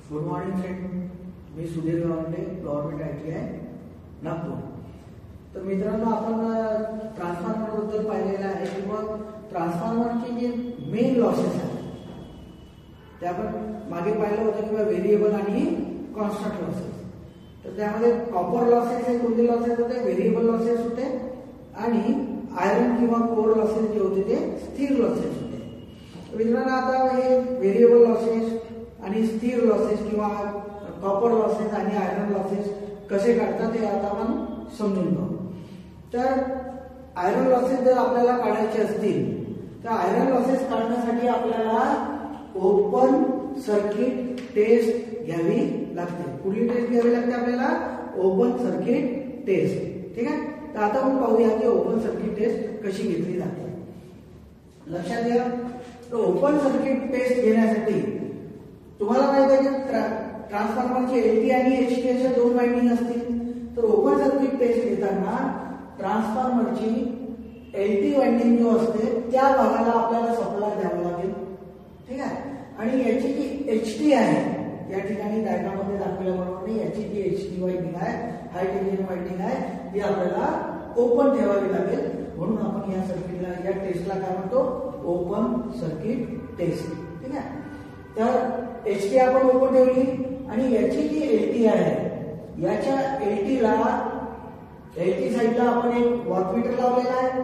Good morning friend, मी Sudhir Gawande, government ITI Nagpur. तर मित्रांनो, आपण ट्रान्सफॉर्मर बद्दल पाहिलेलं आहे किंवा ट्रान्सफॉर्मरचे जे मेन लॉसेस आहेत ते आपण मागे पाहिलं होतं किंवा व्हेरिएबल आणि कॉन्स्टंट लॉसेस. तर त्यामध्ये कॉपर लॉसेस हे कोणते लॉसेस होते? व्हेरिएबल लॉसेस होते आणि आयरन किंवा कोर लॉसेस जे होते ते स्थिर लॉसेस होते. मित्रांनो, आता हे व्हेरिएबल लॉसेस आणि स्थिर लॉसेस किंवा कॉपर लॉसेस आणि आयरन लॉसेस कसे काढतात ते आता आपण समजून घेऊ. तर आयरन लॉसेस जर आपल्याला काढायचे असतील तर आयरन लॉसेस काढण्यासाठी आपल्याला ओपन सर्किट टेस्ट घ्यावी लागते. कुठली टेस्ट घ्यावी लागते आपल्याला? Open circuit test. ठीक आहे. तर आता आपण पाहूया की ओपन सर्किट टेस्ट कशी घेतली जाते. लक्षात घ्या, तर ओपन सर्किट टेस्ट घेण्यासाठी तुम्हाला माहित आहे की ट्रान्सफॉर्मरचे LT आणि HT अशा दोन वाइंडिंग असतील. तर ओपन सर्किट टेस्ट घेताना ट्रान्सफॉर्मरची LT वाइंडिंग जो असते त्या भागाला आपल्याला सप्लाय द्यावा लागेल. ठीक आहे. आणि याची जी HT आहे, या ठिकाणी डायग्राममध्ये दाखवल्याप्रमाणे याची जी HT वाइंडिंग आहे, हाय टेन्शन वाइंडिंग आहे, ती आपल्याला ओपन ठेवावी लागेल. म्हणून आपण या सर्किटला, या टेस्टला काय म्हणतो? Open circuit test. ठीक आहे. तर HT आपण ओपन ठेवली आणि याची जी LT आहे, याच्या LT साईडला आपण एक वॉटमीटर लावलेला आहे,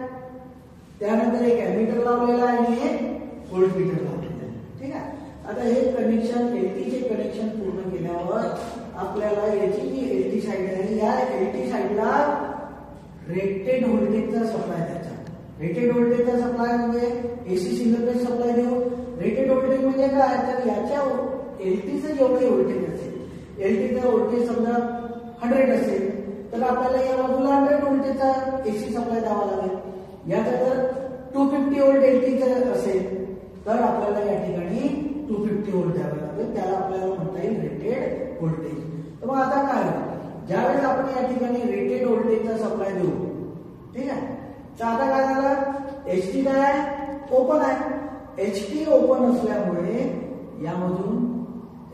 त्यानंतर एक एमीटर लावलेला आहे आणि एक व्होल्टमीटर लावलेला आहे. ठीक आहे. आता हे कनेक्शन, LTचे कनेक्शन पूर्ण केल्यावर आपल्याला याची जी LT साईड आहे, या LT साईडला रेटेड व्होल्टेजचा सप्लाय द्यायचा. रेटेड व्होल्टेजचा सप्लाय म्हणजे AC सिंगल फेज सप्लाय देऊ. रेटेड व्होल्टेज म्हणजे काय? तर याच्या LTचं जेवढे व्होल्टेज असेल, LTचं व्होल्टेज समजा 100 असेल तर आपल्याला या बाजूला 100 व्होल्टेजचा AC सप्लाय द्यावा लागेल. याचा जर 250 व्होल्ट LTचं असेल तर आपल्याला या ठिकाणी 250 व्होल्ट द्यावे लागेल. त्याला आपल्याला म्हणता येईल रेटेड व्होल्टेज. तर मग आता काय, ज्यावेळेस आपण या ठिकाणी रेटेड व्होल्टेजचा सप्लाय देऊ, ठीक आहे, तर आता काय झालं? HT काय आहे? ओपन आहे. HT ओपन असल्यामुळे यामधून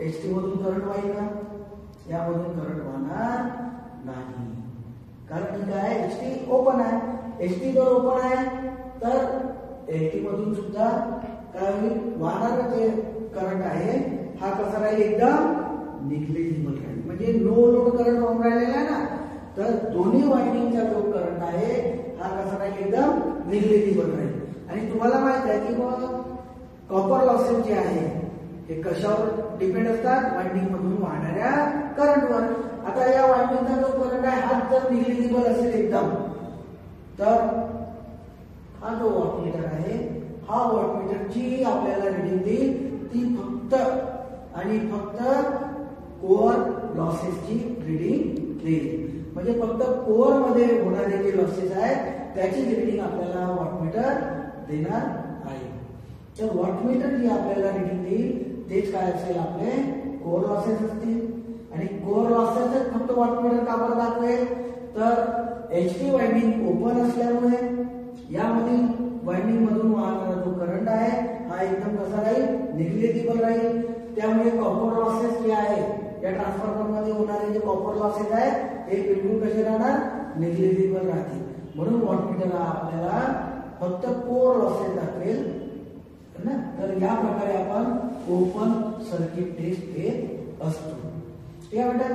HT मधून करंट वाहील का? यामधून करंट वाहणार नाही, कारण ठीक आहे, HT ओपन आहे. HT जर ओपन आहे तर LT मधून सुद्धा काय होईल? वाहणारा जे करंट आहे हा कसा राहील? एकदम निग्लिजिबल राहील. म्हणजे नो लोड करंट वाहून राहिलेला आहे ना, तर दोन्ही वाइंडिंगचा जो करंट आहे हा कसा राहील? एकदम निग्लिजिबल राहील. आणि तुम्हाला माहित आहे की मग कॉपर लॉसेस जे आहे हे कशावर डिपेंड असतात? वाइंडिंग मधून वाहणाऱ्या करंटवर. आता या वाइंडिंगचा जो करंट आहे हा जर निग्लिजिबल असेल एकदम, तर हा जो वॉटमीटर आहे, हा वॉटमीटरची आपल्याला रिडिंग देईल ती फक्त आणि फक्त कोअर लॉसेसची रिडिंग देईल. म्हणजे फक्त कोअर मध्ये होणारे जे लॉसेस आहेत त्याची रिडिंग आपल्याला वॉटमीटर देणार आहे. तर वॉटमीटर जी आपल्याला रिडिंग देईल तेच काय असेल? आपले कोअर लॉसेस असतील. आणि कोअर लॉसेस फक्त वॉटमीटर का बरं दाखवेल? तर HT वाइंडिंग ओपन असल्यामुळे यामधील वाइंडिंग मधून वाहणारा जो करंट आहे हा एकदम कसा राहील? निग्लिजिबल राहील. त्यामुळे कॉपर लॉसेस जे आहे, या ट्रान्सफॉर्मर मध्ये होणारे जे कॉपर लॉसेस आहेत हे बिलकुल कसे राहणार? निग्लिजिबल राहतील. म्हणून वॉटमीटर आपल्याला फक्त कोर लॉसेस दाखवेल ना. तर या प्रकारे आपण ओपन सर्किट टेस्ट घेत असतो. ठीक आहे बेटा.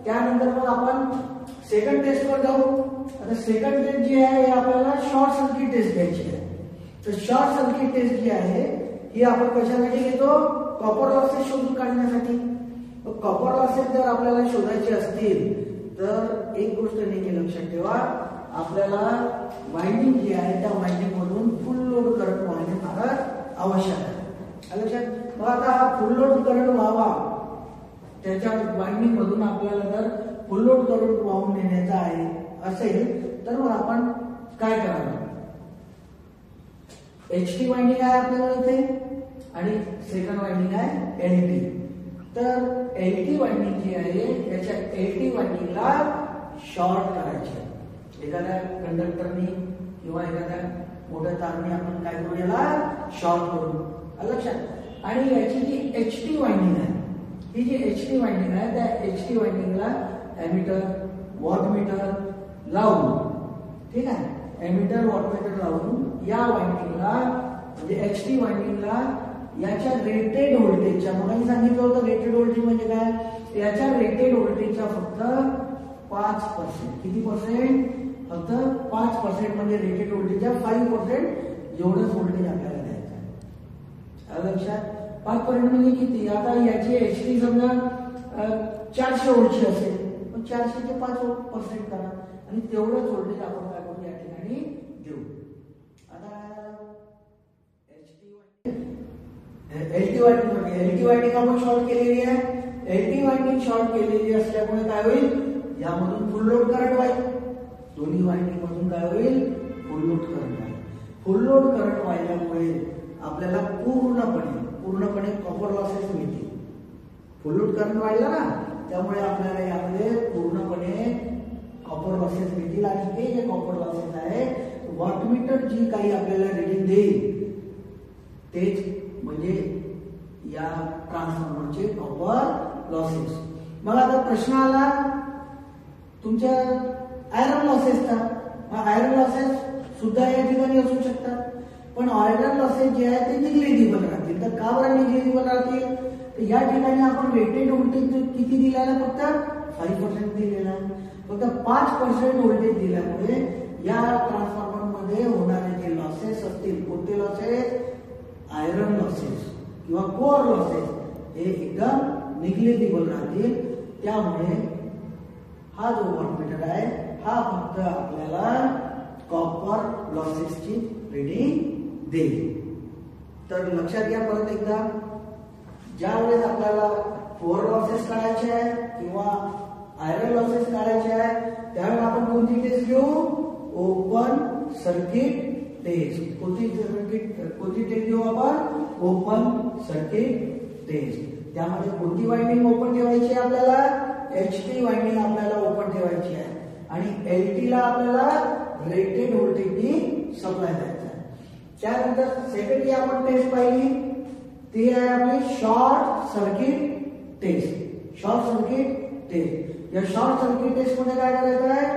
त्यानंतर मग आपण सेकंड टेस्ट वर जाऊ. आता सेकंड टेस्ट जी आहे आपल्याला शॉर्ट सर्किट टेस्ट घ्यायची आहे. तर शॉर्ट सर्किट टेस्ट जी आहे ही आपण कशासाठी घेतो? कॉपर लॉसेस शोधून काढण्यासाठी. कॉपर लॉसेस जर आपल्याला शोधायचे असतील तर एक गोष्ट नेहमी लक्षात ठेवा, आपल्याला वाइंडिंग जी आहे त्या वाइंडिंग मधून फुल लोड करंट वाहणे फार आवश्यक आहे. लक्षात. मग आता हा फुल लोड करंट व्हावा, त्याच्या वाइंडिंग मधून आपल्याला जर फुल लोड करंट वाहून नेण्याचा आहे असेल तर मग आपण काय करावं? HT वाइंडिंग आहे आपल्याला इथे आणि सेकंड वाइंडिंग आहे LT. तर LT वाइंडिंग जी आहे त्याच्या LT वाइंडिंगला शॉर्ट करायचे. एखाद्या कंडक्टरनी किंवा एखाद्या मोठ्या तारने आपण काय करू? याला शॉर्ट करू. लक्षात. आणि याची जी HT वाइंडिंग आहे ही जी एचटी वाइंडिंग आहे त्या एचटी वाइंडिंगला एमिटर वॉटमीटर लावून, ठीक आहे, एमिटर वॉटमीटर लावून या वाइंडिंगला म्हणजे एचटी वाइंडिंगला याच्या रेटेड व्होल्टेजच्या, मग मी सांगितलं होतं रेटेड व्होल्टेज म्हणजे काय, याच्या रेटेड व्होल्टेजच्या फक्त 5%, किती पर्सेंट, फक्त 5% म्हणजे रेटेड व्होल्टेजच्या 5% एवढंच व्होल्टेज आपल्याला द्यायचं आहे. लक्षात, 5% म्हणजे किती, आता याची एचटी समजा 400 व्होल्टची असेल, पण 400 चे 5% करा आणि तेवढंच व्होल्टेज आपण काय करू या ठिकाणी देऊ. आता एलटी वाइंडिंग आपण शॉर्ट केलेली आहे. एलटी वाइंडिंग शॉर्ट केलेली असल्यामुळे काय होईल, यामधून फुल लोड करंट वाहील, दोन्ही वाइंडिंग मधून काय होईल, फुल लोड करंट वाहील. फुल लोड करंट वाहिल्यामुळे आपल्याला पूर्णपणे कॉपर लॉसेस मिळतील. फुल लोड करंट वाढला ना, त्यामुळे आपल्याला यामध्ये पूर्णपणे कॉपर लॉसेस मिळतील आणि हे जे कॉपर लॉसेस आहे, वॉटमीटर जी काही आपल्याला रिडिंग देईल तेच म्हणजे या ट्रान्सफॉर्मरचे कॉपर लॉसेस. मग आता प्रश्न आला तुमच्या आयरन लॉसेसचा. मग आयरन लॉसेस सुद्धा या ठिकाणी असू शकतात, पण आयरन लॉसेस जे आहे ते निग्लेजिबल राहतील. तर का बरं निग्लेजिबल राहतील, तर या ठिकाणी आपण रेटेड व्होल्टेज किती दिलेला, फक्त 5% दिलेला, फक्त 5% व्होल्टेज दिल्यामुळे या ट्रान्सफॉर्मर मध्ये होणारे जे लॉसेस असतील, कोणते लॉसेस, आयरन लॉसेस किंवा कोअर लॉसेस, हे एकदम निग्लेजिबल राहतील. त्यामुळे हा जो वॉटमीटर आहे हा फक्त आपल्याला कॉपर लॉसेसची रिडिंग देईल. तर लक्षात घ्या परत एकदा, ज्यावेळेस आपल्याला कोअर लॉसेस काढायचे आहे किंवा आयरन लॉसेस काढायचे आहे, त्यावेळेस आपण कोणती टेस्ट घेऊ, ओपन सर्किट टेस्ट. कोणती टेस्ट घेऊ आपण, ओपन सर्किट टेस्ट. त्यामध्ये कोणती वाइंडिंग ओपन ठेवायची आहे, आपल्याला एचटी वाइंडिंग आपल्याला ओपन ठेवायची आहे आणि एलटी ला आपल्याला रेटेड व्होल्टेजनी सप्लाय द्यायचा आहे. त्यानंतर सेकंडली आपण टेस्ट पाहिली ती आहे आपली short circuit test. Short circuit test, या शॉर्ट सर्किट टेस्ट मध्ये काय करायचं आहे,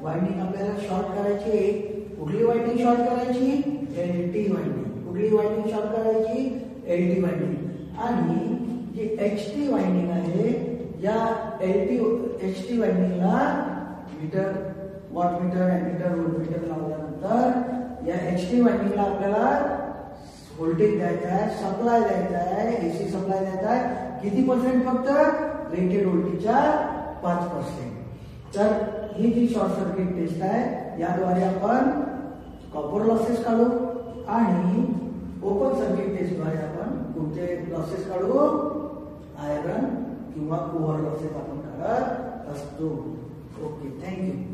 वाइंडिंग आपल्याला शॉर्ट करायची आहे. कुठली वाइंडिंग शॉर्ट करायची, एलटी वाइंडिंग. कुठली वाइंडिंग शॉर्ट करायची, एलटी वाइंडिंग. आणि जी एचटी वाइंडिंग आहे, या एचटी वाइंडिंगला मीटर, वॉटमीटर, एमीटर, व्होल्टमीटर लावल्यानंतर या एचटी वाइंडिंगला आपल्याला व्होल्टेज द्यायचा आहे, सप्लाय द्यायचा आहे, एसी सप्लाय द्यायचा आहे. किती पर्सेंट, फक्त रेटेड व्होल्टेजच्या 5%. तर ही जी शॉर्ट सर्किट टेस्ट आहे, याद्वारे आपण कॉपर लॉसेस काढू आणि ओपन सर्किट टेस्ट द्वारे आपण कोणते लॉसेस काढू, आयरन किंवा कोअर लॉसेस आपण काढत असतो. Okay, thank you.